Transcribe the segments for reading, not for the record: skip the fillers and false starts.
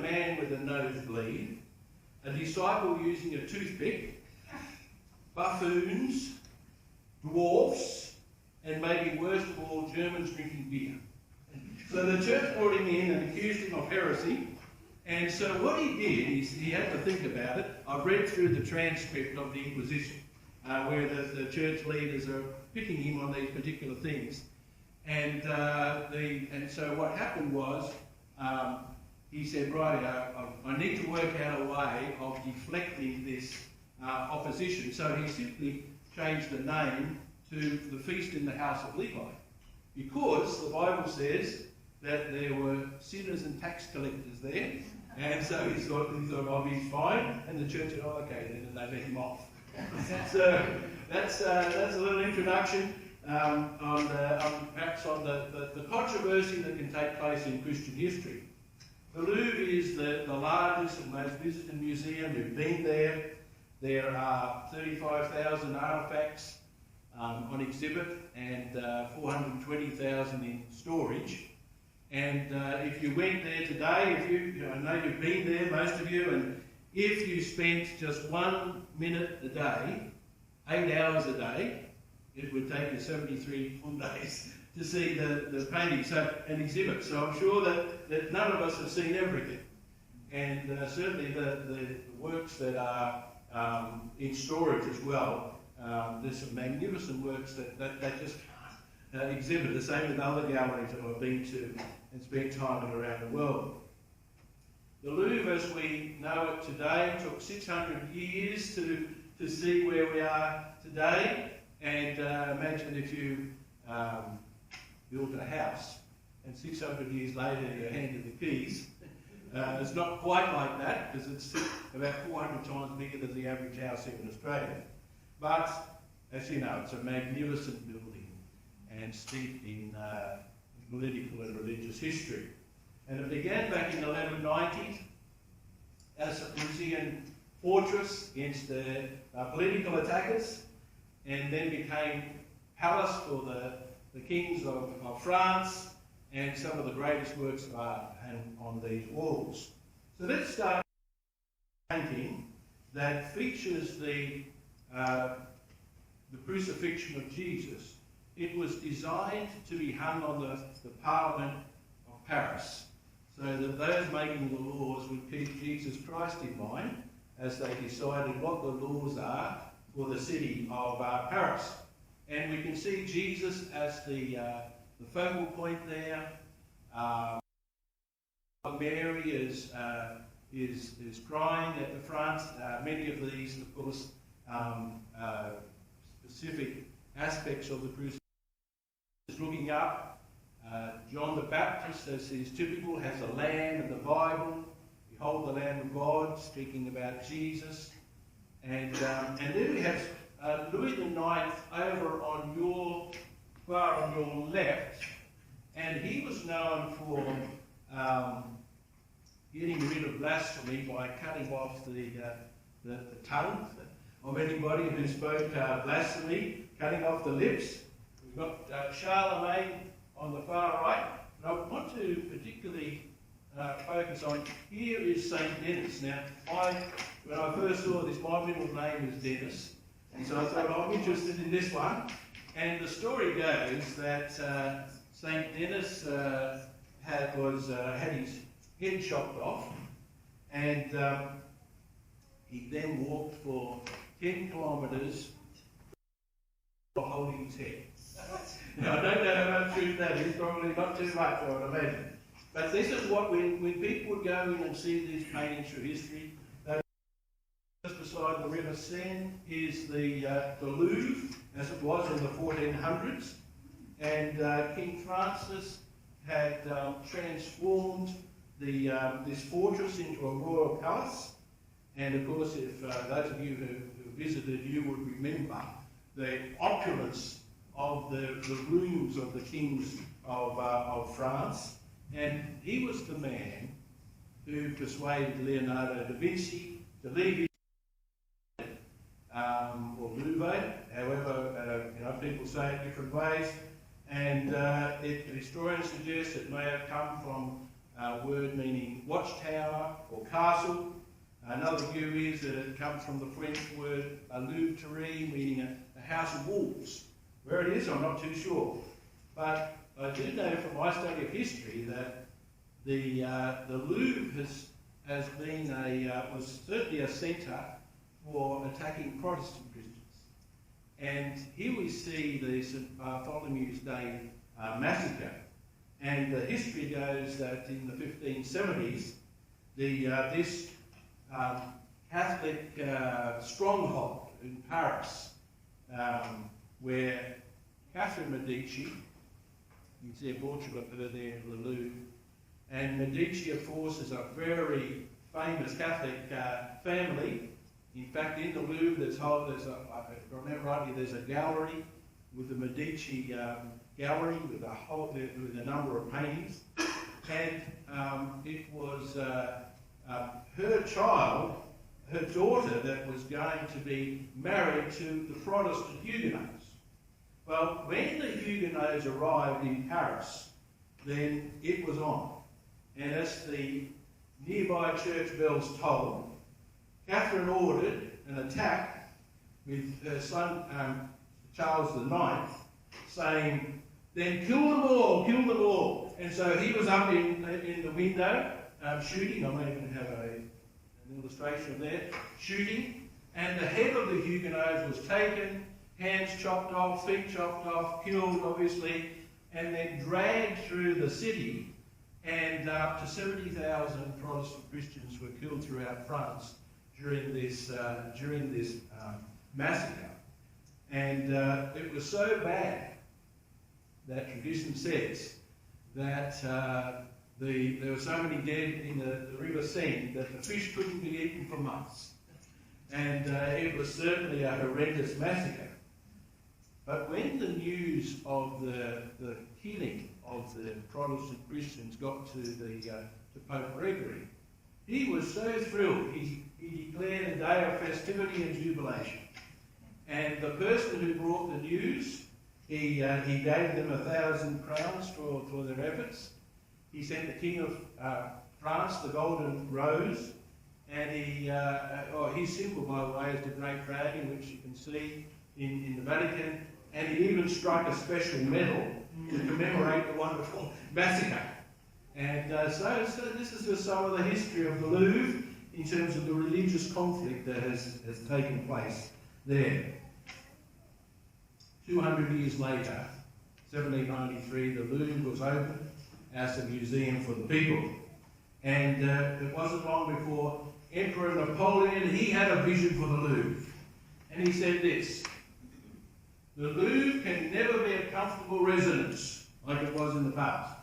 man with a nosebleed, a disciple using a toothpick, buffoons, dwarfs, and maybe worst of all, Germans drinking beer. So the church brought him in and accused him of heresy. And so what he did is he had to think about it. I've read through the transcript of the Inquisition, where the church leaders are picking him on these particular things. And so what happened was, he said, right, I need to work out a way of deflecting this opposition. So he simply changed the name to the Feast in the House of Levi, because the Bible says that there were sinners and tax collectors there. And so he thought, oh, he's fine. And the church said, oh, okay, then, and they let him off. So that's a little introduction on the controversy that can take place in Christian history. The Louvre is the largest and most visited museum. We've been there. There are 35,000 artefacts on exhibit and 420,000 in storage. And if you went there today, I know you've been there, most of you, and if you spent just 1 minute a day, 8 hours a day, it would take you 73 full days to see the painting, an exhibit. So I'm sure that none of us have seen everything. And certainly the works that are in storage as well, there's some magnificent works that just can't exhibit, the same with other galleries that I've been to and spent time around the world. The Louvre, as we know it today, took 600 years to see where we are today. And imagine if you built a house and 600 years later you're handed the keys. It's not quite like that, because it's about 400 times bigger than the average house here in Australia. But, as you know, it's a magnificent building and steeped in political and religious history. And it began back in the 1190s as a Parisian fortress against political attackers, and then became palace for the kings of France, and some of the greatest works of art on these walls. So let's start with a painting that features the crucifixion of Jesus. It was designed to be hung on the Parliament of Paris, so that those making the laws would keep Jesus Christ in mind as they decided what the laws are for the city of Paris. And we can see Jesus as the focal point there. Mary is crying at the front. Many of these, of course, specific aspects of the crucifixion. Looking up, John the Baptist, as is typical, has a lamb in the Bible. Behold the Lamb of God, speaking about Jesus. And then we have Louis IX over on your left, and he was known for getting rid of blasphemy by cutting off the tongue of anybody who spoke blasphemy, cutting off the lips. We've got Charlemagne on the far right. And I want to particularly focus on, here is St. Denis. Now, when I first saw this, my middle name is Dennis. And so I thought, I'm interested in this one. And the story goes that St. Denis had his head chopped off, and he then walked for 10 kilometres holding his head. Now, I don't know how much truth that is, probably not too much, I would imagine. But this is what, when people would go in and see these paintings through history, just beside the River Seine is the Louvre, as it was in the 1400s. And King Francis had transformed this fortress into a royal palace. And of course, if those of you who visited, you would remember the opulence of the rooms of the kings of France. And he was the man who persuaded Leonardo da Vinci to leave his or Louvre, however people say it different ways. And historians suggest it may have come word meaning watchtower or castle. Another view is that it comes from the French word Louvre, meaning a house of wolves. Where it is, I'm not too sure. But I do know from my study of history that the Louvre was certainly a centre for attacking Protestant Christians. And here we see the St. Bartholomew's Day massacre. And the history goes that in the 1570s, this Catholic stronghold in Paris, where Catherine Medici, you see a portrait of her there in the Louvre, and Medici, of course, is a very famous Catholic family. In fact, in the Louvre, if I remember rightly, there's a gallery with the Medici gallery with a number of paintings, and it was her daughter, that was going to be married to the Protestant Huguenots. Well, when the Huguenots arrived in Paris, then it was on. And as the nearby church bells tolled, Catherine ordered an attack with her son Charles IX, saying, "Then kill them all, kill them all." And so he was up in the window shooting. I may even have an illustration of that, shooting. And the head of the Huguenots was taken, hands chopped off, feet chopped off, killed obviously, and then dragged through the city. And up to 70,000 Protestant Christians were killed throughout France during this massacre. And it was so bad that tradition says that there were so many dead in the River Seine that the fish couldn't be eaten for months. And it was certainly a horrendous massacre. But when the news of the killing of the Protestant Christians got to Pope Gregory, he was so thrilled. He declared a day of festivity and jubilation. And the person who brought the news, he gave them 1,000 crowns for their efforts. He sent the King of France the Golden Rose, and his symbol, by the way, is the Great Dragon, which you can see in the Vatican, and he even struck a special medal to commemorate the wonderful massacre. And so this is just some of the history of the Louvre in terms of the religious conflict that has taken place there. 200 years later, 1793, the Louvre was opened as a museum for the people. And it wasn't long before Emperor Napoleon, he had a vision for the Louvre. And he said this: "The Louvre can never be a comfortable residence like it was in the past.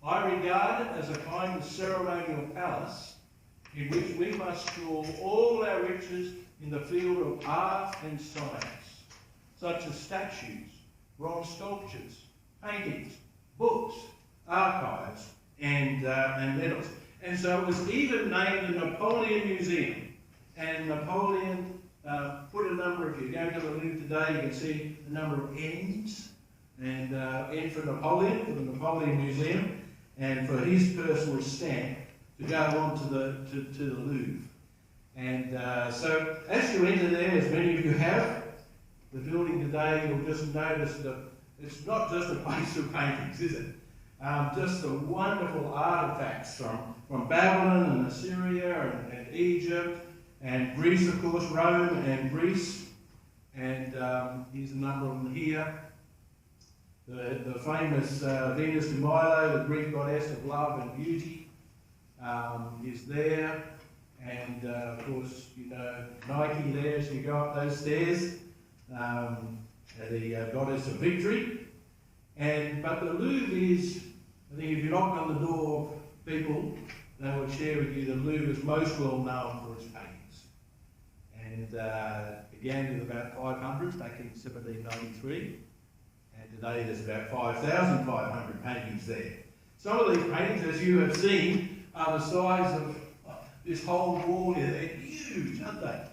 I regard it as a kind of ceremonial palace in which we must store all our riches in the field of art and science, such as statues, bronze sculptures, paintings, books, archives, and medals." And so it was even named the Napoleon Museum. And Napoleon put a number, if you go to the Louvre today, you can see a number of N's, and N for Napoleon, for the Napoleon Museum, and for his personal stamp to go on to the Louvre. And so as you enter there, as many of you have, the building today, you'll just notice that it's not just a place of paintings, is it? Just the wonderful artifacts from Babylon and Assyria and Egypt and Greece, of course, Rome and Greece. And here's a number of them here. The famous Venus de Milo, the Greek goddess of love and beauty, is there. And of course, you know, Nike there as you go up those stairs, the goddess of victory. But the Louvre is, I think if you knock on the door of people, they will share with you the Louvre is most well known for its paintings. And began with about 500 back in 1793. And today there's about 5,500 paintings there. Some of these paintings, as you have seen, are the size of this whole wall here. They're huge, aren't they?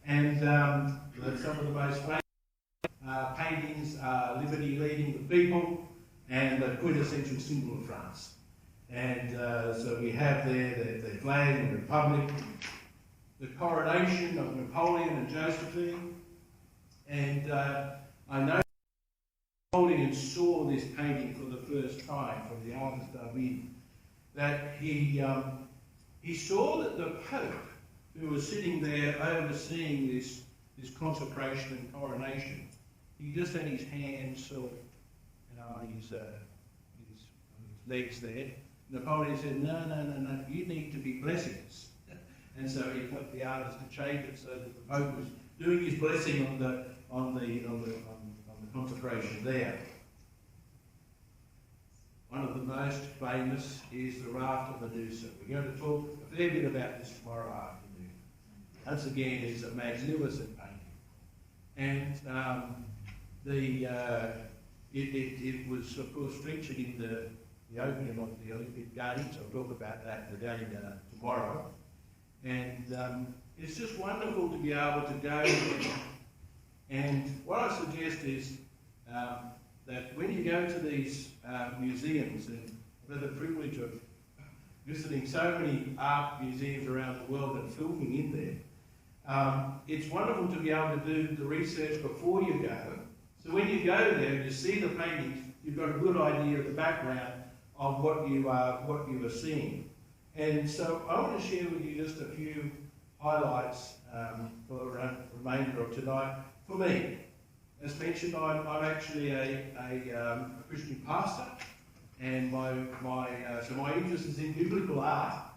And some of the most famous paintings are Liberty Leading the People and the quintessential symbol of France. And so we have there the flag of the Republic, the coronation of Napoleon and Josephine. And I know Napoleon saw this painting for the first time from the artist David, that he saw that the Pope, who was sitting there overseeing this consecration and coronation, he just had his hands sort of, on his legs there. Napoleon said, no, you need to be blessing us. And so he got the artist to change it so that the Pope was doing his blessing on the consecration there. One of the most famous is the Raft of Medusa. We're going to talk a fair bit about this tomorrow afternoon. Once again, it's a magnificent painting. And it was, of course, featured in the opening of the Olympic Games. I'll talk about that again tomorrow. And it's just wonderful to be able to go there. And what I suggest is that when you go to these museums, and I've had the privilege of visiting so many art museums around the world and filming in there, it's wonderful to be able to do the research before you go. So when you go there and you see the paintings, you've got a good idea of the background of what you are seeing. And so I want to share with you just a few highlights for the remainder of tonight. For me, as mentioned, I'm actually a Christian pastor, and so my interest is in biblical art.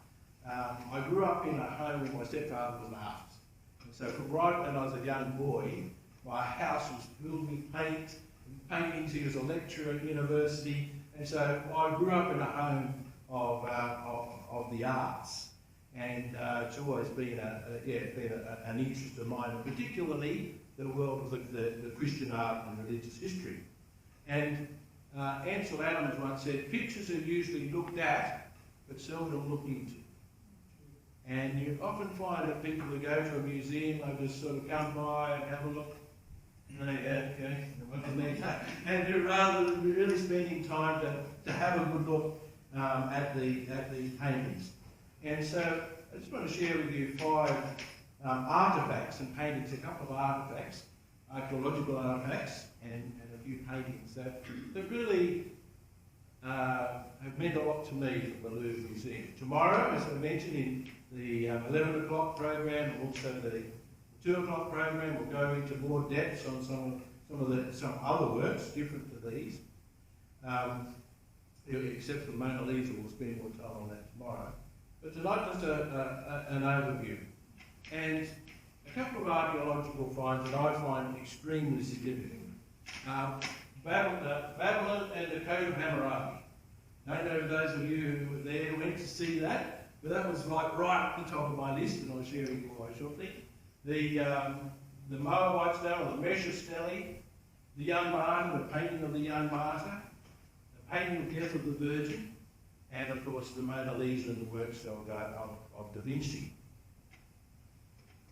I grew up in a home where my stepfather was an artist, and so from right when I was a young boy, my house was filled with paintings. He was a lecturer at university, and so I grew up in a home of the arts, and it's always been an interest of mine, and particularly the world of the Christian art and religious history. And Ansel Adams once said, pictures are usually looked at, but seldom looked into. And you often find that people who go to a museum, they just sort of come by and have a look, and they okay, and they're rather than really spending time to have a good look at the paintings. And so I just want to share with you 5 artefacts and paintings, a couple of artefacts, archaeological artefacts, and a few paintings that really have meant a lot to me at the Louvre Museum. Tomorrow, as I mentioned, in the 11 o'clock program, and also the 2 o'clock program, we'll go into more depths on some other works different to these. Except for the Mona Lisa, we'll spend more time on that tomorrow. But tonight, just an overview. And a couple of archaeological finds that I find extremely significant. Babylon and the Code of Hammurabi. I don't know if those of you who were there went to see that, but that was like right at the top of my list, and I'll share with you why shortly. The Moabite stele, the Mesha stele, the young martyr, the painting of the young martyr, the painting of death of the Virgin, and of course the Mona Lisa and the works of Da Vinci.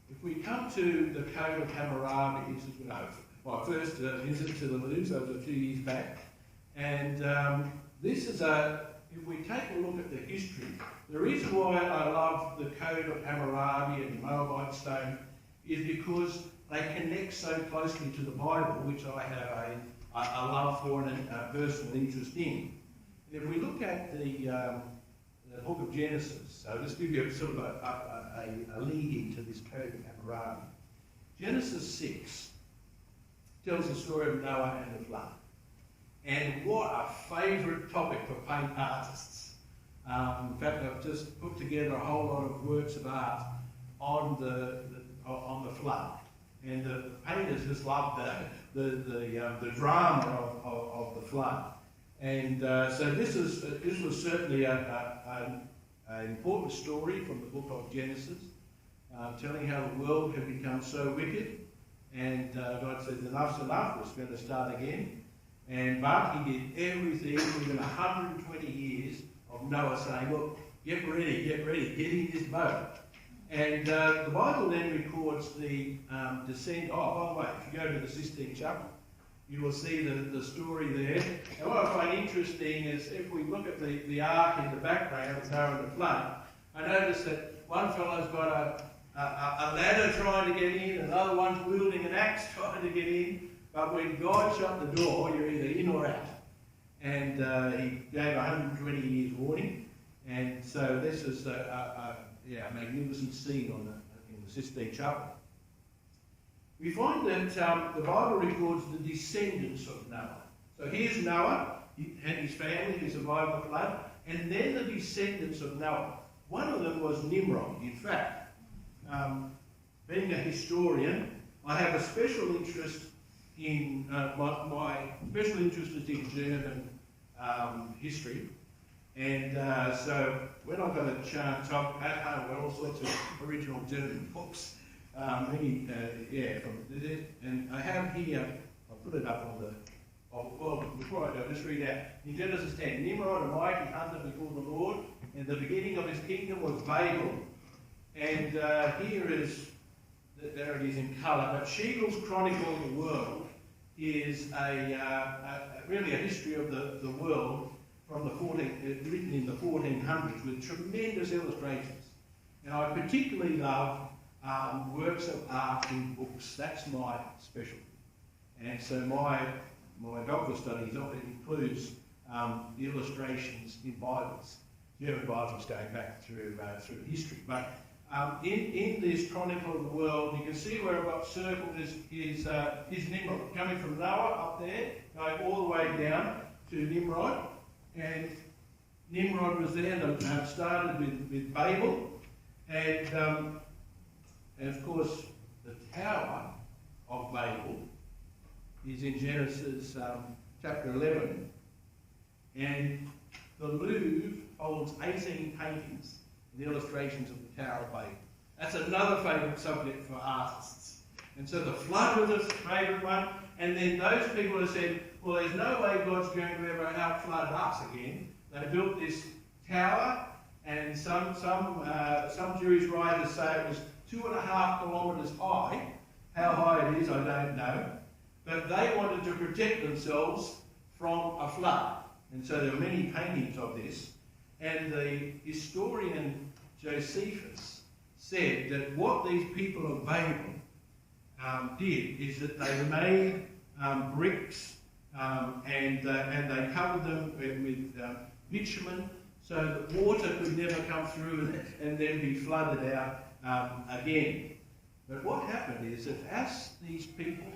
If we come to the Code of Hammurabi, this is my first visit to the Louvre, so it was a few years back, and this is if we take a look at the history, the reason why I love the Code of Hammurabi and the Moabite stone is because they connect so closely to the Bible, which I have a love for and a personal interest in. And if we look at the book of Genesis, so just give you sort of a lead into this Code of Hammurabi. Genesis 6 tells the story of Noah and the flood. And what a favourite topic for paint artists. In fact, I've just put together a whole lot of works of art on the flood. And the painters just loved the drama of the flood. And so this was certainly an important story from the book of Genesis, telling how the world had become so wicked. And God said, enough's enough, we're going to start again. But he did everything within 120 years of Noah saying, look, get ready, get in this boat. And the Bible then records the descent. Oh, by the way, if you go to the Sistine Chapel, you will see the story there. And what I find interesting is if we look at the ark in the background, the Tower of the Flood, I notice that one fellow's got a ladder trying to get in, another one's wielding an axe trying to get in, but when God shut the door, you're either in or out. And he gave 120 years warning, and so this is a magnificent scene in the Sistine Chapel. We find that the Bible records the descendants of Noah. So here's Noah and his family who survived the flood, and then the descendants of Noah. One of them was Nimrod. In fact, being a historian, I have a special interest in, my special interest is in German history. And so when I got a chance, I've at home got all sorts of original German books. And I have here, I'll put it up on well, before I go, just read out. In Genesis 10, Nimrod, a mighty hunter before the Lord, and the beginning of his kingdom was Babel. And here is, there it is in colour, but Schiegel's Chronicle of the World is really a history of the world from written in the 1400s with tremendous illustrations. And I particularly love works of art in books. That's my specialty. And so my doctoral studies often includes illustrations in Bibles, German Bibles going back through history. But in this Chronicle of the World, you can see where I've got circled is Nimrod, coming from Noah up there, going all the way down to Nimrod. And Nimrod was there that started with Babel, and of course the Tower of Babel is in Genesis chapter 11, and the Louvre holds 18 paintings and illustrations of the Tower of Babel. That's another favourite subject for artists. And so the flood was a favourite one, and then those people have said, well, there's no way God's going to ever out-flood us again. They built this tower, and some Jewish writers say it was 2.5 kilometres high. How high it is, I don't know. But they wanted to protect themselves from a flood. And so there are many paintings of this. And the historian Josephus said that what these people of Babel did is that they made bricks and they covered them with bitumen so that water could never come through and then be flooded out again. But what happened is that as these people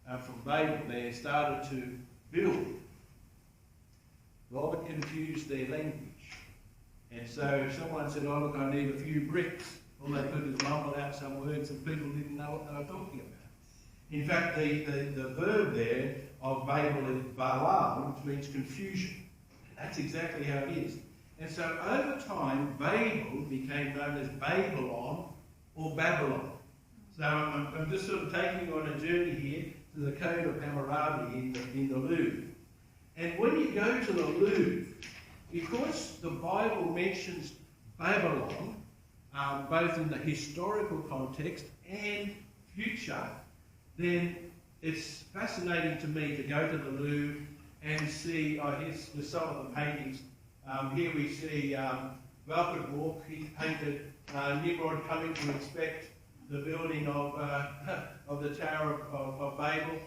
from Babel there started to build, God confused their language. And so someone said, oh look, I need a few bricks. All they could is mumble out some words and people didn't know what they were talking about. In fact, the verb there of Babel is balal, which means confusion. That's exactly how it is. And so over time, Babel became known as Babylon or Babylon. So I'm just sort of taking you on a journey here to the Code of Hammurabi in the Louvre. And when you go to the Louvre, because the Bible mentions Babylon, both in the historical context and future, then it's fascinating to me to go to the Louvre and see, here's some of the paintings. Here we see Walter Walk, he painted Nimrod coming to inspect the building of the Tower of Babel.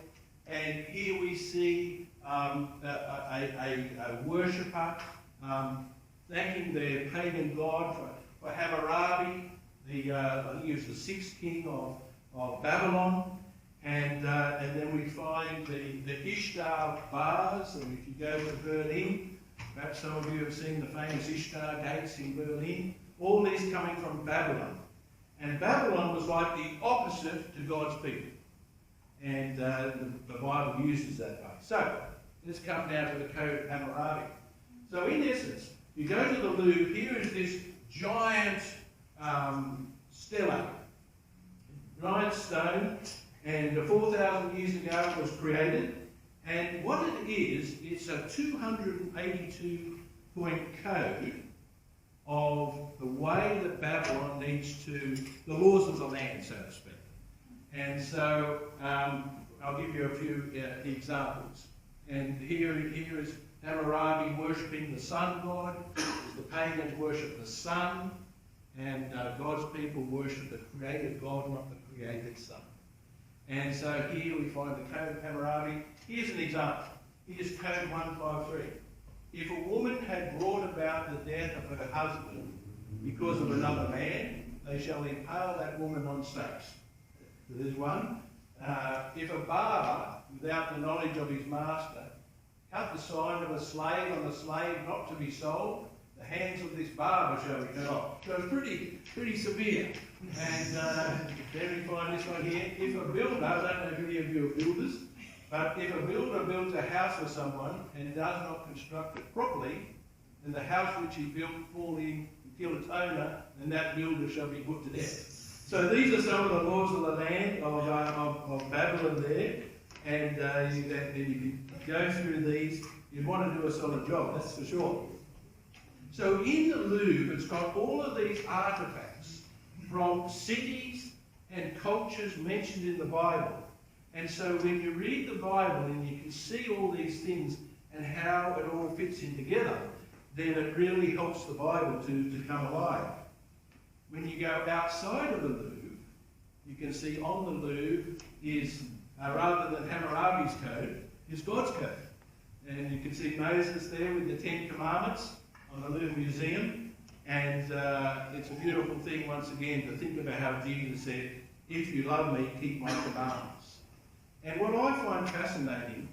And here we see a worshipper thanking their pagan god for Hammurabi, I think he was the 6th king of Babylon. And then we find the Ishtar bars, and if you go to Berlin, perhaps some of you have seen the famous Ishtar gates in Berlin, all these coming from Babylon. And Babylon was like the opposite to God's people. And the Bible uses that way. So, let's come now to the Code of Hammurabi. So in essence, you go to the Louvre, here is this giant stela, giant stone, and 4,000 years ago it was created. And what it is, it's a 282-point code of the way that Babylon needs to, the laws of the land, so to speak. And so I'll give you a few examples. And here is Hammurabi worshipping the sun god, the pagans worship the sun, and God's people worship the created God, not the created sun. And so here we find the Code of Hammurabi. Here's an example. Here's Code 153. If a woman had brought about the death of her husband because of another man, they shall impale that woman on stakes. There's one. If a barber, without the knowledge of his master, cut the sign of a slave on a slave not to be sold, the hands of this barber shall be cut off. So it's pretty severe. And then we find this one here. If a builder, I don't know if any of you are builders, but if a builder builds a house for someone and does not construct it properly, then the house which he built fall in and kill its owner, then that builder shall be put to death. So these are some of the laws of the land of Babylon there. And if you go through these, you'd want to do a solid job, that's for sure. So in the Louvre, it's got all of these artefacts from cities and cultures mentioned in the Bible. And so when you read the Bible and you can see all these things and how it all fits in together, then it really helps the Bible to come alive. When you go outside of the Louvre, you can see on the Louvre is, rather than Hammurabi's code, is God's code. And you can see Moses there with the 10 Commandments on the Louvre Museum. And it's a beautiful thing, once again, to think about how Jesus said, if you love me, keep my commandments. And what I find fascinating,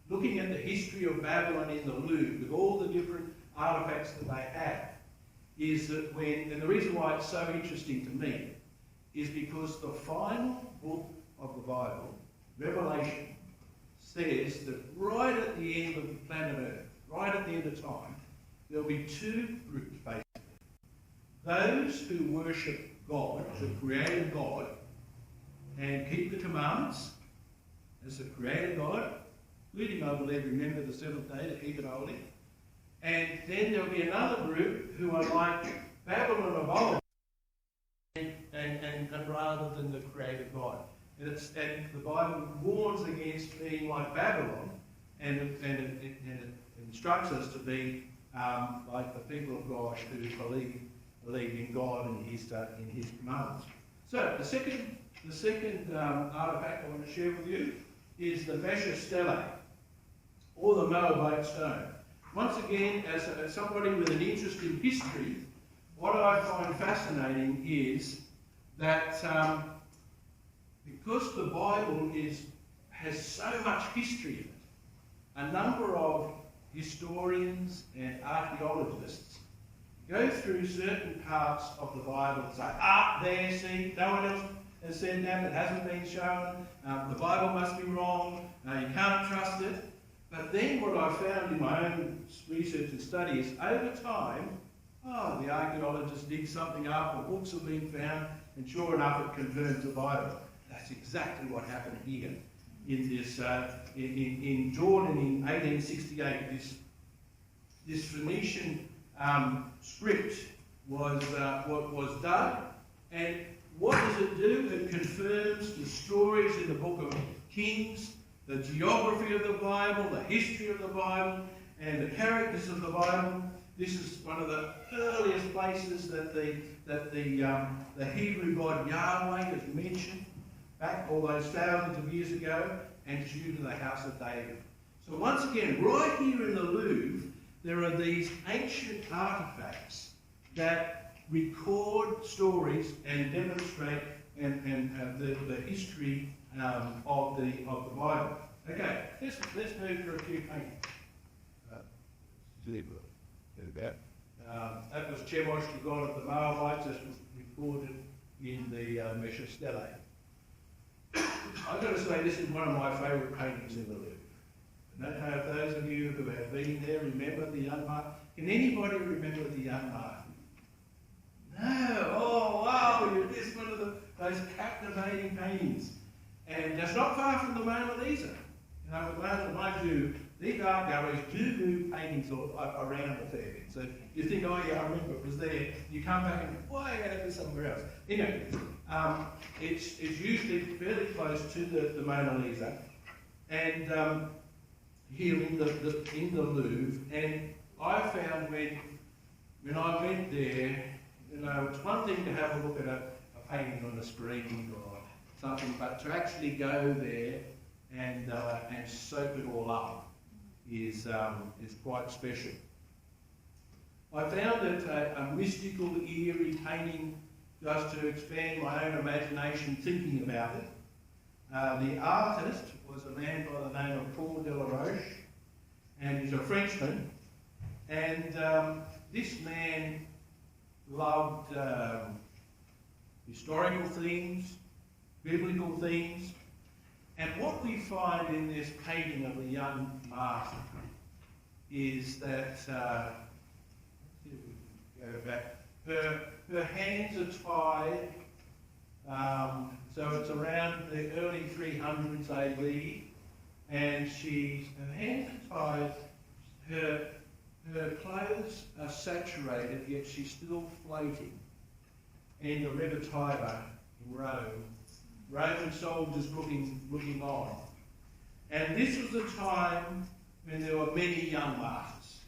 looking at the history of Babylon in the Louvre, with all the different artifacts that they have, is that and the reason why it's so interesting to me, is because the final book of the Bible, Revelation, says that right at the end of the planet Earth, right at the end of time, there'll be two groups, basically. Those who worship God, the created God, and keep the commandments as the created God, including, I believe, remember the seventh day to keep it holy. And then there'll be another group who are like Babylon of old, and rather than the created God. And the Bible warns against being like Babylon, and it instructs us to be like the people of God who believe in God and in His commandments. So the second artifact I want to share with you is the Mesha Stele, or the Moabite stone. Once again, as somebody with an interest in history, what I find fascinating is that because the Bible has so much history in it, a number of historians and archaeologists go through certain parts of the Bible and say, there, see, no one else has said that, it hasn't been shown, the Bible must be wrong, you can't trust it. But then what I found in my own research and study is, over time, the archaeologists dig something up, or books have been found, and sure enough it confirms the Bible. That's exactly what happened here in this in Jordan in 1868. This Phoenician script was dug, and what does it do? It confirms the stories in the book of Kings, the geography of the Bible, the history of the Bible, and the characters of the Bible. This is one of the earliest places that the Hebrew God Yahweh is mentioned, back all those thousands of years ago, and due to the house of David. So once again, right here in the Louvre, there are these ancient artifacts that record stories and demonstrate the history of the Bible. Okay, let's move to a few paintings. That was Chemosh, the god of the Moabites, as was recorded in the Mesha Stele. I've got to say, this is one of my favourite paintings in the Louvre. I don't know if those of you who have been there remember the young Martin. Can anybody remember the young Martin? No. Oh, wow, you missed one of those captivating paintings. And that's not far from the Mona Lisa. You know, mind you, these art galleries do move paintings around a fair bit. So you think, oh yeah, I remember it was there. You come back and, why are you somewhere else? Anyway, it's usually fairly close to the Mona Lisa, and here in the Louvre. And I found when I went there, you know, it's one thing to have a look at a painting on a screen or something, but to actually go there and soak it all up is quite special. I found it a mystical, eerie painting just to expand my own imagination thinking about it. The artist was a man by the name of Paul Delaroche, and he's a Frenchman. And this man loved historical themes, biblical themes. And what we find in this painting of the young martyr is that, go back, her hands are tied, so it's around the early 300s AD, and her hands are tied, her clothes are saturated, yet she's still floating in the river Tiber in Rome. Roman soldiers looking on. And this was the time when there were many young martyrs.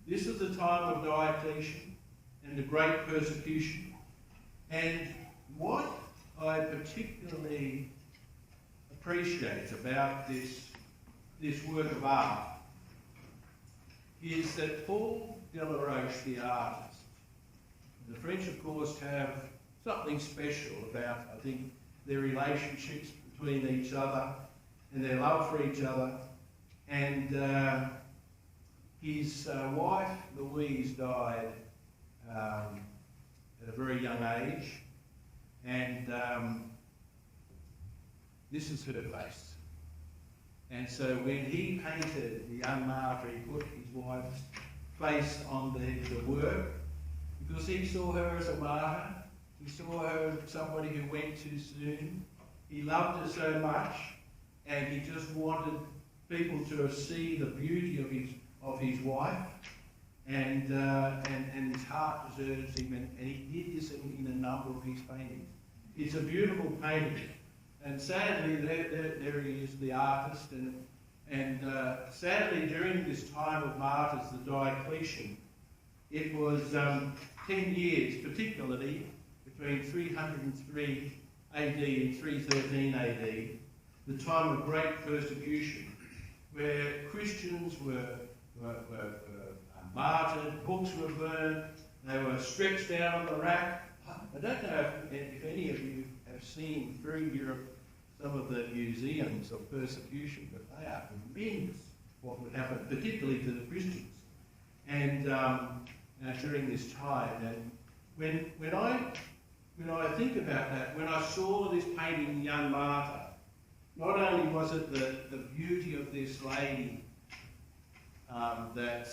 This is the time of Diocletian and the great persecution. And what I particularly appreciate about this work of art is that Paul Delaroche, the artist, the French of course have something special about, I think, their relationships between each other and their love for each other. And his wife, Louise, died at a very young age. And this is her face. And so when he painted the young martyr, he put his wife's face on the work because he saw her as a martyr. He saw her as somebody who went too soon. He loved her so much, and he just wanted people to see the beauty of his wife, and his heart deserves him, and he did this in a number of his paintings. It's a beautiful painting, and sadly there he is, the artist, and sadly during this time of martyrs, the Diocletian, it was 10 years particularly, between 303 AD and 313 AD, the time of great persecution, where Christians were martyred, books were burned, they were stretched down on the rack. I don't know if any of you have seen through Europe some of the museums of persecution, but they are tremendous, what would happen, particularly to the Christians. And during this time, and when I think about that, when I saw this painting, Young Martyr, not only was it the beauty of this lady that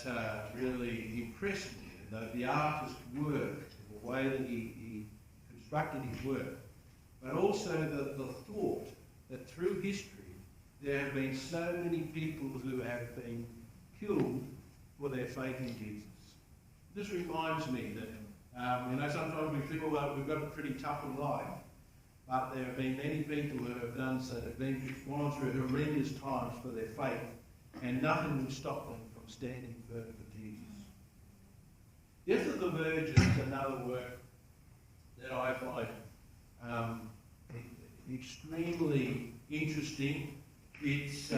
really impressed me, the artist's work, the way that he constructed his work, but also the thought that through history there have been so many people who have been killed for their faith in Jesus. This reminds me that sometimes we feel like we've got it pretty tough in life, but there have been many people who have done so, have gone through horrendous times for their faith, and nothing would stop them from standing firm for Jesus. Death of the Virgin is another work that I find extremely interesting. It's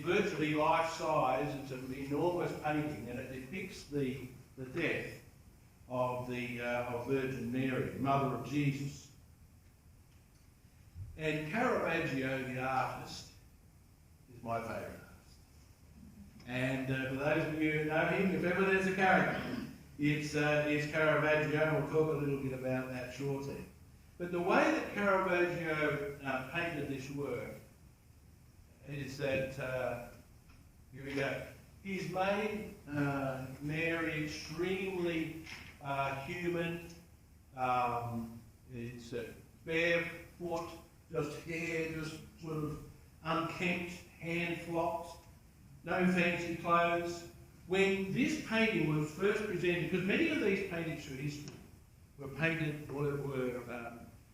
virtually life-size. It's an enormous painting, and it depicts the death of Virgin Mary, Mother of Jesus. And Caravaggio, the artist, is my favourite artist. And for those of you who know him, if ever there's a character, it's Caravaggio. We'll talk a little bit about that shortly. But the way that Caravaggio painted this work is that, here we go, he's made Mary extremely human. It's barefoot, just hair, just sort of unkempt, hand flopped. no fancy clothes. When this painting was first presented, because many of these paintings through history were painted or were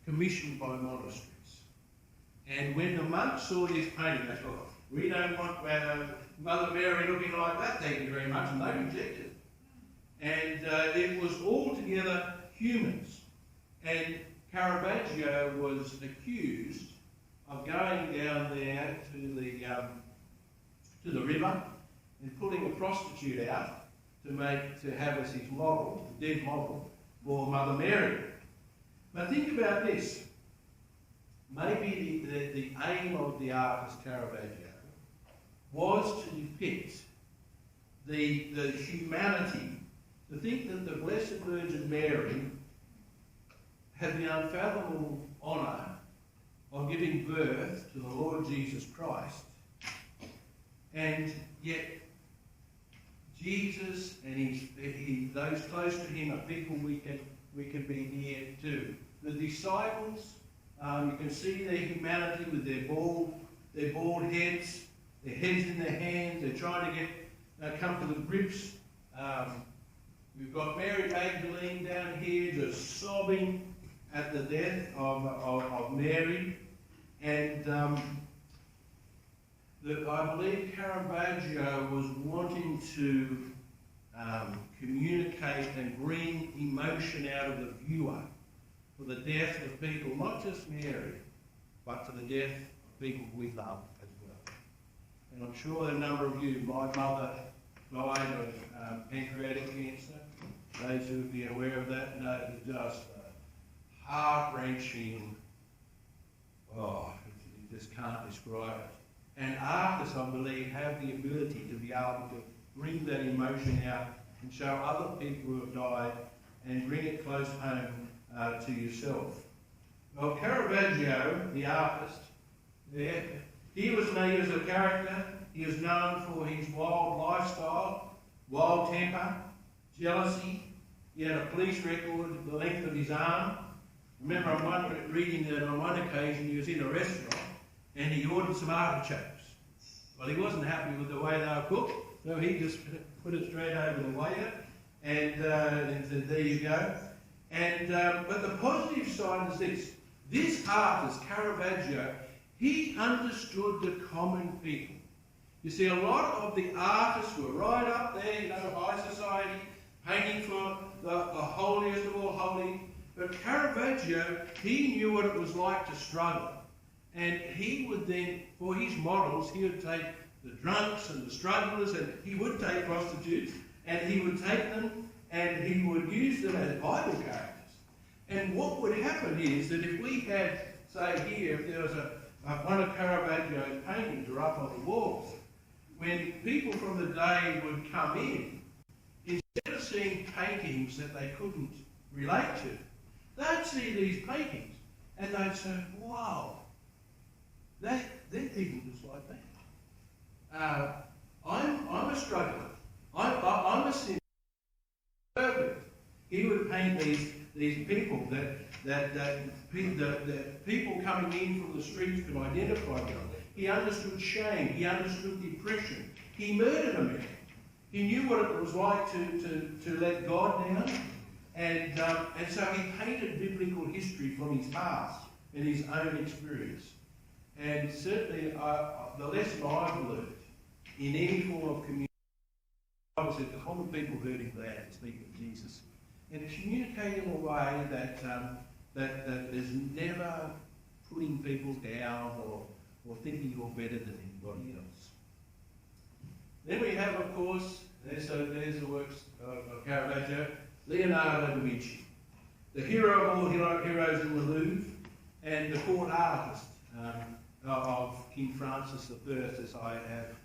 commissioned by monasteries. And when the monks saw this painting, they thought, we don't want Mother Mary looking like that, thank you very much, and they rejected it. And it was altogether humans. And Caravaggio was accused of going down there to the river and pulling a prostitute out to have as his model, the dead model, for Mother Mary. But think about this. Maybe the aim of the artist Caravaggio was to depict the humanity, to think that the Blessed Virgin Mary had the unfathomable honour of giving birth to the Lord Jesus Christ, and yet Jesus and those close to him are people we can be near to. The disciples, you can see their humanity with their bald heads, their heads in their hands. They're trying to come to the grips. We've got Mary Magdalene down here just sobbing at the death of Mary, and I believe Caravaggio was wanting to communicate and bring emotion out of the viewer for the death of people, not just Mary, but to the death of people we love as well. And I'm sure a number of you, my mother died of pancreatic cancer. Those who would be aware of that know it's just heart-wrenching. Oh, you just can't describe it. And artists, I believe, have the ability to be able to bring that emotion out and show other people who have died and bring it close home to yourself. Well, Caravaggio, the artist, he was made as a character. He was known for his wild lifestyle, wild temper, jealousy. He had a police record the length of his arm. Remember, I'm reading that on one occasion he was in a restaurant and he ordered some artichokes. Well, he wasn't happy with the way they were cooked, so he just put it straight over the waiter and said, there you go. And but the positive side is this. This artist, Caravaggio, he understood the common people. You see, a lot of the artists were right up there, high society, painting for the holiest of all holy. But Caravaggio, he knew what it was like to struggle. And he would then, for his models, he would take the drunks and the strugglers, and he would take prostitutes, and he would take them, and he would use them as Bible characters. And what would happen is that if we had, say here, if there was one of Caravaggio's paintings are up on the walls, when people from the day would come in, instead of seeing paintings that they couldn't relate to, they'd see these paintings and they'd say, wow, they're even just like that. I'm a struggler. I'm a sinner. Perfect. He would paint these people that people coming in from the streets could identify them. He understood shame. He understood depression. He murdered a man. He knew what it was like to let God down. And so he painted biblical history from his past and his own experience. And certainly the lesson I've learned in any form of community, I was that the common people heard him glad to speak of Jesus. And communicate in a way that is never putting people down or thinking you're better than anybody else. Then we have, of course, there's the works of Caravaggio, Leonardo da Vinci, the hero of all heroes in the Louvre, and the court artist of King Francis I, as I have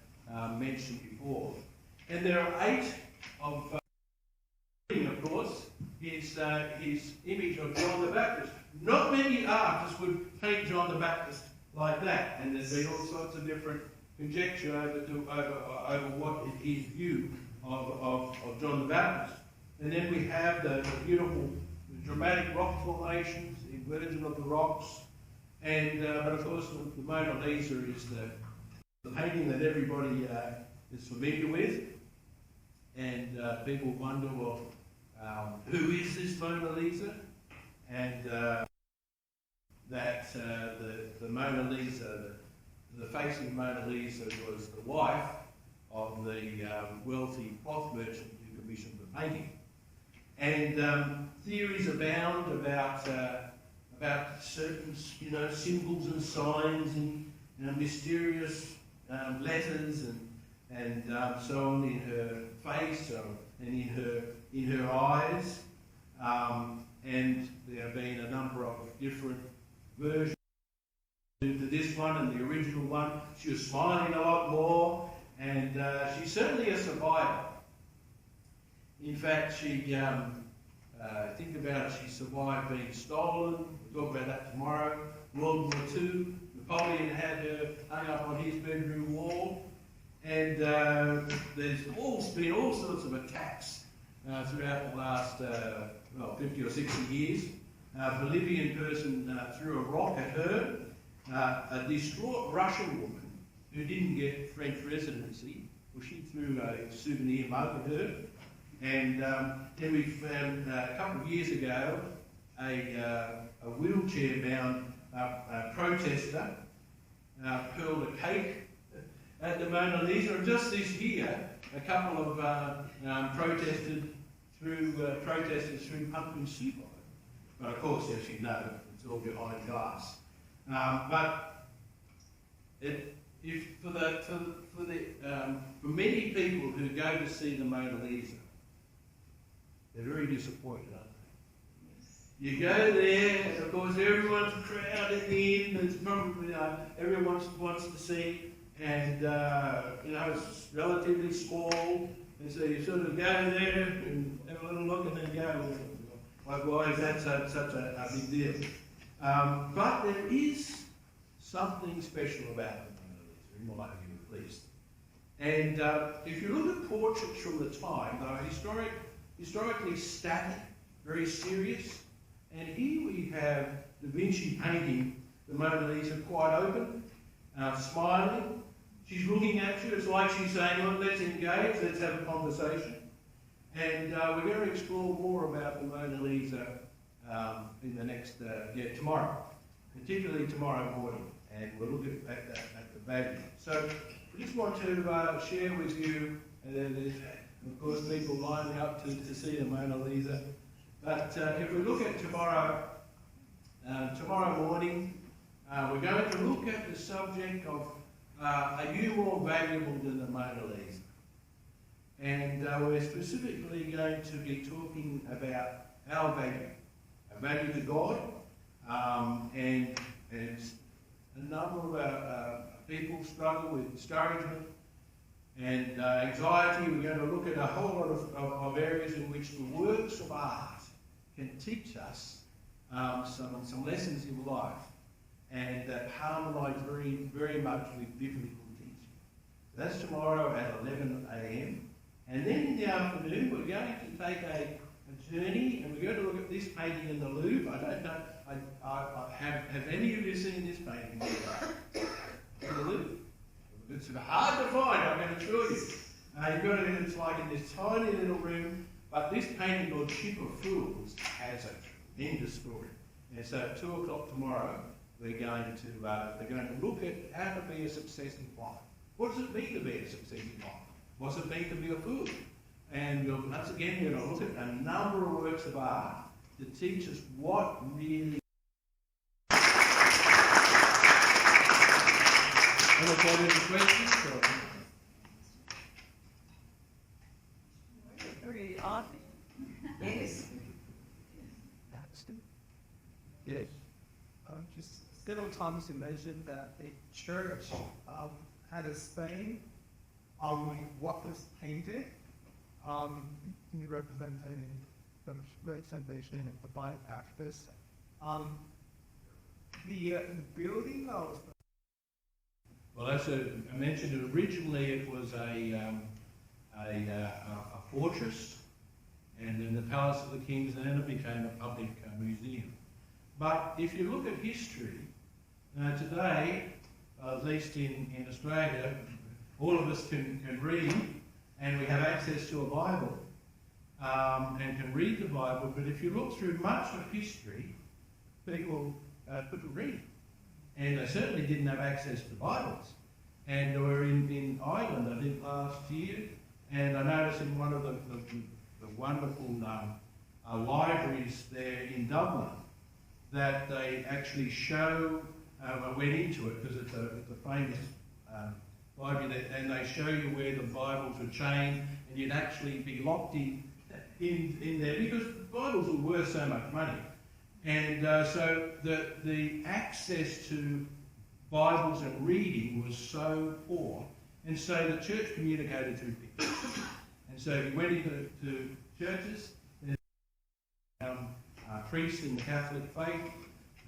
mentioned before. And there are 8 of course, his image of John the Baptist. Not many artists would paint John the Baptist like that, and there's been all sorts of different conjecture over what is his view of John the Baptist. And then we have the beautiful dramatic rock formations, the Virgin of the Rocks, and but of course the Mona Lisa is the painting that everybody is familiar with. And people wonder, well, who is this Mona Lisa? And that the Mona Lisa, the facing Mona Lisa was the wife of the wealthy cloth merchant who commissioned the painting. And theories abound about certain, symbols and signs and mysterious letters and so on in her face and in her eyes. And there have been a number of different versions to this one and the original one. She was smiling a lot more, and she's certainly a survivor. In fact, think about it, she survived being stolen. We'll talk about that tomorrow. World War II, Napoleon had her hung up on his bedroom wall. And there's been all sorts of attacks throughout the last 50 or 60 years. A Bolivian person threw a rock at her. A distraught Russian woman who didn't get French residency, well, she threw a souvenir mug at her. And then we found a couple of years ago a wheelchair-bound protester hurled a cake at the Mona Lisa. And just this year, a couple of protesters threw pumpkin soup on it. But of course, as you know, it's all behind glass. For many people who go to see the Mona Lisa, they're very disappointed, aren't they? You go there, and of course everyone's crowded in. It's probably everyone wants to see, and it's relatively small, and so you sort of go there and have a little look, and then go, like, why is that such a big deal? But there is something special about the Mona Lisa, in my view at least. And if you look at portraits from the time, they were historically static, very serious. And here we have Da Vinci painting the Mona Lisa quite open, smiling. She's looking at you. It's like she's saying, look, let's engage, let's have a conversation. And we're going to explore more about the Mona Lisa in the next, tomorrow, particularly tomorrow morning. And we'll look at the value. So we just want to share with you, there's, of course, people lining up to see the Mona Lisa. But if we look at tomorrow morning, we're going to look at the subject of are you more valuable than the Mona Lisa? And we're specifically going to be talking about our value to God, and a number of people struggle with discouragement and anxiety. We're going to look at a whole lot of areas in which the works of art can teach us some lessons in life, and that harmonise very, very much with biblical teaching. That's tomorrow at 11 a.m. And then in the afternoon, we're going to take a journey, and we're going to look at this painting in the Louvre. I don't know, have any of you seen this painting in the Louvre? It's hard to find, I can assure you. It's like in this tiny little room, but this painting called Ship of Fools has a tremendous story. And so at 2 o'clock tomorrow, they're going to look at how to be a success in life. What does it mean to be a success in life? What does it mean to be a fool? And once again, we're going to look at a number of works of art to teach us what really. Any questions? Very odd. Yes. Yes. Just several times you mentioned that the church had a saying on what was painted in representing the representation of the Bible actors. The building of. Well, as I mentioned, originally it was a fortress, and in the Palace of the Kings, and then it became a public museum. But if you look at history, today, at least in Australia, all of us can read, and we have access to a Bible, and can read the Bible. But if you look through much of history, people couldn't read, and they certainly didn't have access to Bibles. And they were in Ireland, I think, last year, and I noticed in one of the wonderful libraries there in Dublin that they actually show, I went into it because it's a famous library, and they show you where the Bibles are chained, and you'd actually be locked in there because Bibles were worth so much money. And so the access to Bibles and reading was so poor, and so the church communicated through pictures. And so you went into churches, priests in the Catholic faith,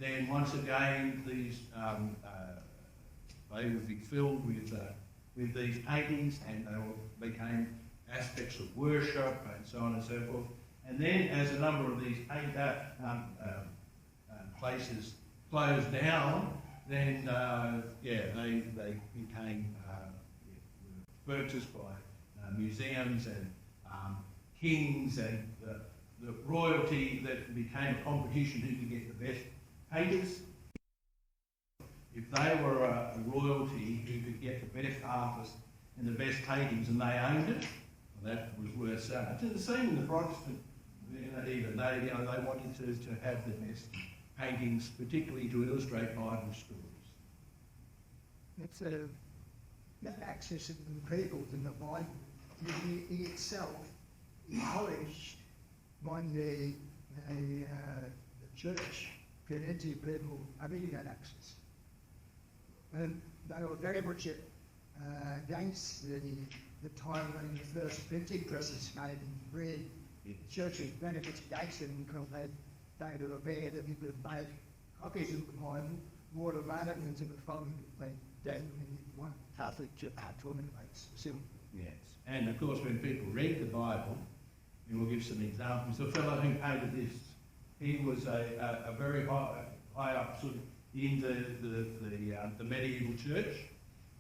then once again these they would be filled with these paintings, and they all became aspects of worship and so on and so forth. And then as a number of these places closed down, then they became purchased by museums and kings, and the royalty, that became a competition who could get the best painters. If they were a royalty who could get the best artists and the best paintings, and they owned it, well, that was worth so much. And the same in the Protestant, even they wanted to have the best paintings, particularly to illustrate Bible stories. It's that access to the people in the Bible in itself encouraged when the church community people having that access. And they were very much against the time when the first printing presses came in Britain. The church was benefits against it because they were aware that people would make copies of the Bible more Vatican to the following then one Catholic church had to eliminate still. Yes, and of course when people read the Bible, and we'll give some examples. The fellow who painted this, he was a very high up sort of in the medieval church,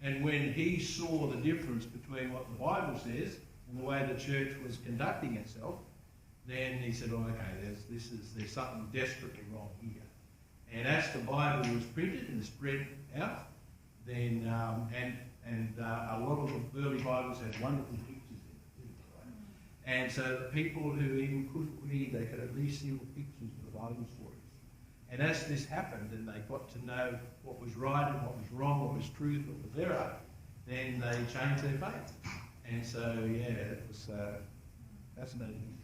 and when he saw the difference between what the Bible says and the way the church was conducting itself, then he said, "Oh, okay, there's something desperately wrong here." And as the Bible was printed and spread out, then a lot of the early Bibles had wonderful pictures in it. And so the people who even couldn't read, they could at least see the pictures of the Bible stories. And as this happened, and they got to know what was right and what was wrong, what was truth, what was error, then they changed their faith. And so, yeah, it was fascinating.